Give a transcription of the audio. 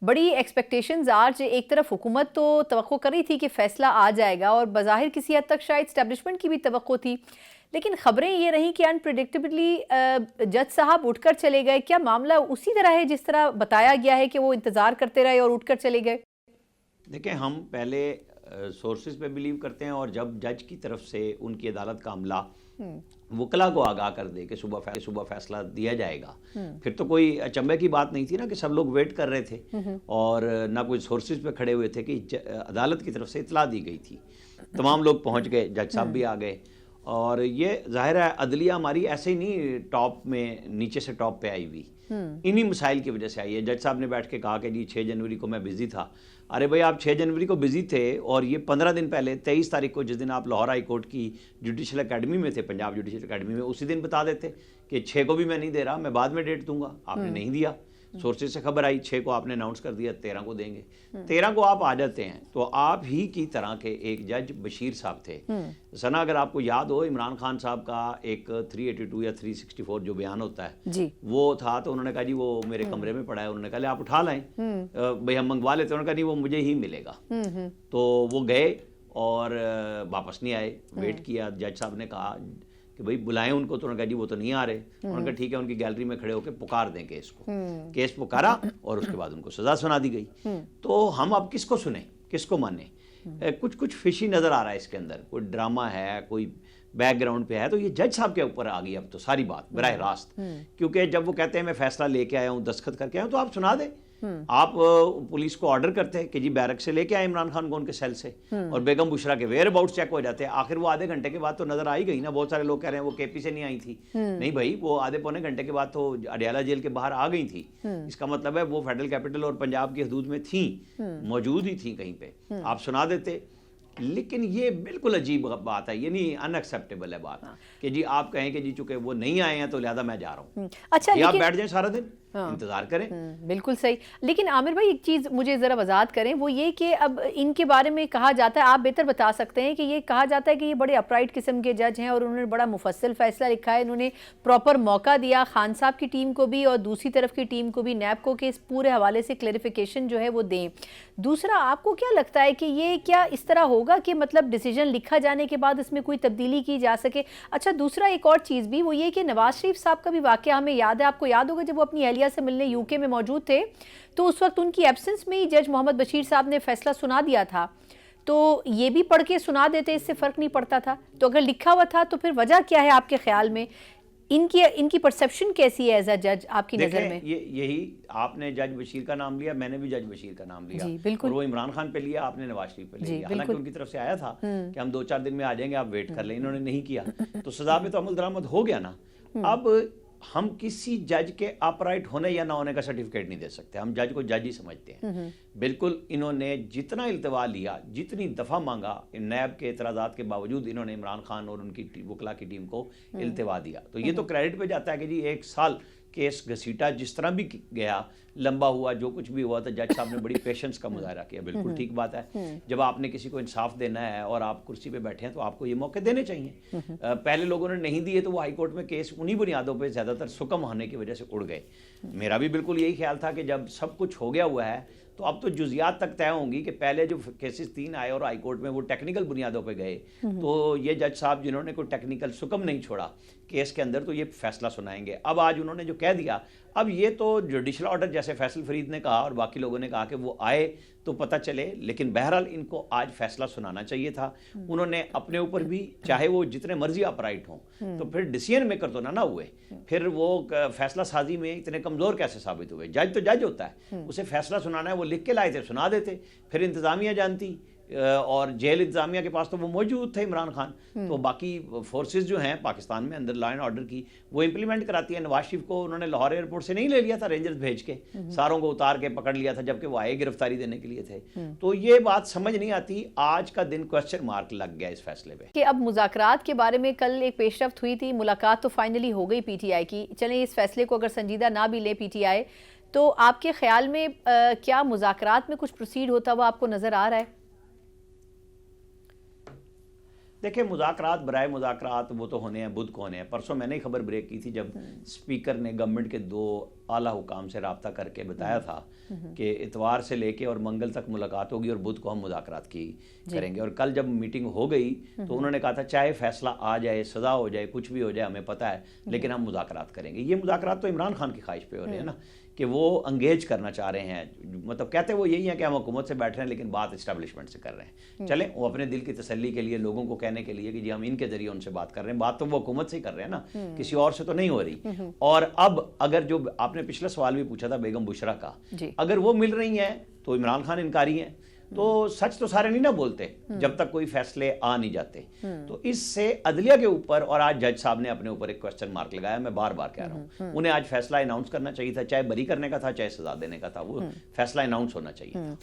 बड़ी एक्सपेक्टेशंस आज एक तरफ हुकूमत तो तवक्को कर रही थी कि फ़ैसला आ जाएगा और बज़ाहिर किसी हद तक शायद इस्टेब्लिशमेंट की भी तवक्को थी, लेकिन ख़बरें ये रहीं कि अनप्रेडिक्टेबली जज साहब उठकर चले गए। क्या मामला उसी तरह है जिस तरह बताया गया है कि वो इंतज़ार करते रहे और उठकर चले गए? देखिए, हम पहले सोर्सेज पे बिलीव करते हैं और जब जज की तरफ से उनकी अदालत का अमला वकला को आगाह कर दे कि सुबह फैसला दिया जाएगा, फिर तो कोई अचंभे की बात नहीं थी ना कि सब लोग वेट कर रहे थे और ना कोई सोर्सेज पे खड़े हुए थे कि अदालत की तरफ से इतला दी गई थी। तमाम लोग पहुंच गए, जज साहब भी आ गए और ये जाहिर है अदलिया हमारी ऐसे ही नहीं टॉप में नीचे से टॉप पे आई हुई, इन्हीं मसाइल की वजह से आई है। जज साहब ने बैठ के कहा कि जी 6 जनवरी को मैं बिजी था। अरे भाई, आप 6 जनवरी को बिजी थे और ये 15 दिन पहले 23 तारीख को जिस दिन आप लाहौर हाई कोर्ट की जुडिशल अकेडमी में थे, पंजाब जुडिशल अकेडमी में, उसी दिन बता देते कि 6 को भी मैं नहीं दे रहा, मैं बाद में डेट दूंगा। आपने नहीं दिया, सोर्सेज से खबर आई 6 को आपने अनाउंस कर दिया 13 को देंगे। 13 को आप आ जाते हैं तो आप ही की तरह के एक जज बशीर साहब थे। सना, अगर आपको याद हो, इमरान खान साहब का एक 382 या 364 जो बयान होता है जी, वो था, तो उन्होंने कहा जी वो मेरे कमरे में पड़ा है। उन्होंने कहा ले आप उठा लाएं, भाई हम मंगवा लेते हैं। उन्होंने कहा नहीं, वो मुझे ही मिलेगा। तो वो गए और वापस नहीं आए। वेट किया, जज साहब ने कहा कि भाई बुलाएं उनको, तो उन्होंने कहा जी वो तो नहीं आ रहे। उन्होंने कहा ठीक है, उनकी गैलरी में खड़े होकर पुकार दें केस को। केस पुकारा और उसके बाद उनको सजा सुना दी गई। तो हम अब किसको सुने, किसको माने? कुछ कुछ फिशी नजर आ रहा है इसके अंदर, कोई ड्रामा है, कोई बैकग्राउंड पे है। तो ये जज साहब के ऊपर आ गई अब तो सारी बात बराह रास्त, क्योंकि जब वो कहते हैं मैं फैसला लेके आया हूँ, दस्तखत करके आया हूँ, तो आप सुना दें। आप पुलिस को ऑर्डर करते हैं कि जी बैरक से लेके आए इमरान खान को उनके सेल से, और बेगम बुशरा के वेयर अबाउट चेक हो जाते हैं। आखिर वो आधे घंटे के बाद तो नजर आई गई ना। बहुत सारे लोग कह रहे हैं वो केपी से नहीं आई थी। नहीं भाई, वो आधे पौने घंटे के बाद तो अडियाला जेल के बाहर आ गई थी। इसका मतलब है वो फेडरल कैपिटल और पंजाब की हदूद में थी, मौजूद ही थी कहीं पे, आप सुना देते। लेकिन ये बिल्कुल अजीब बात है, ये नहीं, अनएक्सेप्टेबल है बात कि जी आप कहें कि जी चूंकि वो नहीं आए हैं तो लिहाजा मैं जा रहा हूँ। अच्छा, आप बैठ जाएं सारा दिन, इंतजार करें। बिल्कुल सही। लेकिन आमिर भाई, एक चीज़ मुझे ज़रा वजाहत करें, वो ये कि अब इनके बारे में कहा जाता है, आप बेहतर बता सकते हैं कि ये कहा जाता है कि ये बड़े अपराइट किस्म के जज हैं और उन्होंने बड़ा मुफस्सल फैसला लिखा है। उन्होंने प्रॉपर मौका दिया खान साहब की टीम को भी और दूसरी तरफ की टीम को भी, नैब को, कि इस पूरे हवाले से क्लैरिफिकेशन जो है वो दें। दूसरा, आपको क्या लगता है कि ये क्या इस तरह होगा कि मतलब डिसीजन लिखा जाने के बाद इसमें कोई तब्दीली की जा सके? अच्छा, दूसरा एक और चीज़ भी, वो ये कि नवाज शरीफ साहब का भी वाकया हमें याद है, आपको याद होगा जब वो अपनी अहलिया से मिलने यूके में मौजूद थे तो उस वक्त उनकी एब्सेंस में ही जज मोहम्मद बशीर साहब ने फैसला सुना दिया था। तो ये भी पढ़ के सुना देते, इससे फ़र्क नहीं पड़ता था। तो अगर लिखा हुआ था तो फिर वजह क्या है आपके ख्याल में? इनकी परसेप्शन कैसी है एज अ जज आपकी नज़र में? यही आपने जज बशीर का नाम लिया, मैंने भी जज बशीर का नाम लिया। जी, बिल्कुल। और वो इमरान खान पे लिया, आपने नवाज शरीफ पे लिया। हालांकि उनकी तरफ से आया था कि हम 2-4 दिन में आ जाएंगे, आप वेट कर लें। इन्होंने नहीं किया तो सजा पे तो अमल दरामद हो गया ना। अब हम किसी जज के अपराइट होने या ना होने का सर्टिफिकेट नहीं दे सकते। हम जज को जज ही समझते हैं। बिल्कुल, इन्होंने जितना इल्तवा लिया, जितनी दफ़ा मांगा, नैब के एतराज़ात के बावजूद इन्होंने इमरान खान और उनकी वकला की टीम को इल्तवा दिया। तो ये तो क्रेडिट पे जाता है कि जी 1 साल केस घसीटा, जिस तरह भी गया, लंबा हुआ, जो कुछ भी हुआ, तो जज साहब ने बड़ी पेशेंस का मुजाहरा किया। बिल्कुल ठीक बात है। जब आपने किसी को इंसाफ देना है और आप कुर्सी पे बैठे हैं तो आपको ये मौके देने चाहिए। पहले लोगों ने नहीं दिए तो वो हाई कोर्ट में केस उन्हीं बुनियादों पे ज़्यादातर सुकम होने की वजह से उड़ गए। मेरा भी बिल्कुल यही ख्याल था कि जब सब कुछ हो गया हुआ है तो अब तो जुजियात तक तय होंगी कि पहले जो केसेस 3 आए और हाई कोर्ट में वो टेक्निकल बुनियादों पे गए, तो ये जज साहब जिन्होंने कोई टेक्निकल सुकम नहीं छोड़ा केस के अंदर, तो ये फैसला सुनाएंगे। अब आज उन्होंने जो कह दिया, अब ये तो जुडिशल ऑर्डर, जैसे फैसल फरीद ने कहा और बाकी लोगों ने कहा कि वो आए तो पता चले, लेकिन बहरहाल इनको आज फैसला सुनाना चाहिए था। उन्होंने अपने ऊपर भी, चाहे वो जितने मर्जी अपराइट हों, तो फिर डिसीजन मेकर तो ना हुए, फिर वो फैसला साजी में इतने कमज़ोर कैसे साबित हुए? जज तो जज होता है, उसे फैसला सुनाना है, वो लिख के लाए थे, सुना देते। फिर इंतज़ामिया जानती और जेल इंतजामिया के पास तो वो मौजूद थे इमरान खान, तो बाकी फोर्सेस जो हैं पाकिस्तान में अंदर लॉ एंड ऑर्डर की, वो इंप्लीमेंट कराती है। नवाज शरीफ को उन्होंने लाहौर एयरपोर्ट से नहीं ले लिया था, रेंजर्स भेज के सारों को उतार के पकड़ लिया था, जबकि वो आए गिरफ्तारी देने के लिए थे। तो ये बात समझ नहीं आती। आज का दिन क्वेश्चन मार्क लग गया इस फैसले पे कि अब मुज़ाकरात के बारे में कल एक पेशरफ्त हुई थी, मुलाकात तो फाइनली हो गई पीटीआई की। चलें, इस फैसले को अगर संजीदा ना भी ले पीटीआई, तो आपके ख्याल में क्या मुज़ाकरात में कुछ प्रोसीड होता हुआ आपको नज़र आ रहा है? देखिए, मुज़ाकरात बराए मुज़ाकरात वो तो होने हैं, बुध को होने हैं। परसों मैंने ही खबर ब्रेक की थी जब स्पीकर ने गवर्नमेंट के 2 आला हुकाम से रब्ता करके बताया था कि इतवार से लेके और मंगल तक मुलाकात होगी और बुध को हम मुज़ाकरात की करेंगे। और कल जब मीटिंग हो गई तो उन्होंने कहा था चाहे फैसला आ जाए, सज़ा हो जाए, कुछ भी हो जाए, हमें पता है, लेकिन हम मुज़ाकरात करेंगे। ये मुज़ाकरात तो इमरान खान की ख्वाहिश पे हो रहे हैं ना, कि वो अंगेज करना चाह रहे हैं। मतलब कहते वो यही है कि हम हुकूमत से बैठ रहे हैं लेकिन बात इस्टेब्लिशमेंट से कर रहे हैं। चलें, वो अपने दिल की तसल्ली के लिए लोगों को कहने के लिए कि जी हम इनके जरिए उनसे बात कर रहे हैं, बात तो वो हुकूमत से ही कर रहे हैं ना, किसी और से तो नहीं हो रही। और अब अगर जो आपने पिछला सवाल भी पूछा था बेगम बुशरा का, अगर वो मिल रही हैं तो इमरान खान इनकारी हैं, तो सच तो सारे नहीं ना बोलते जब तक कोई फैसले आ नहीं जाते। तो इससे अदलिया के ऊपर, और आज जज साहब ने अपने ऊपर एक क्वेश्चन मार्क लगाया, मैं बार बार कह रहा हूँ, उन्हें आज फैसला अनाउंस करना चाहिए था, चाहे बरी करने का था चाहे सजा देने का था, वो फैसला अनाउंस होना चाहिए था।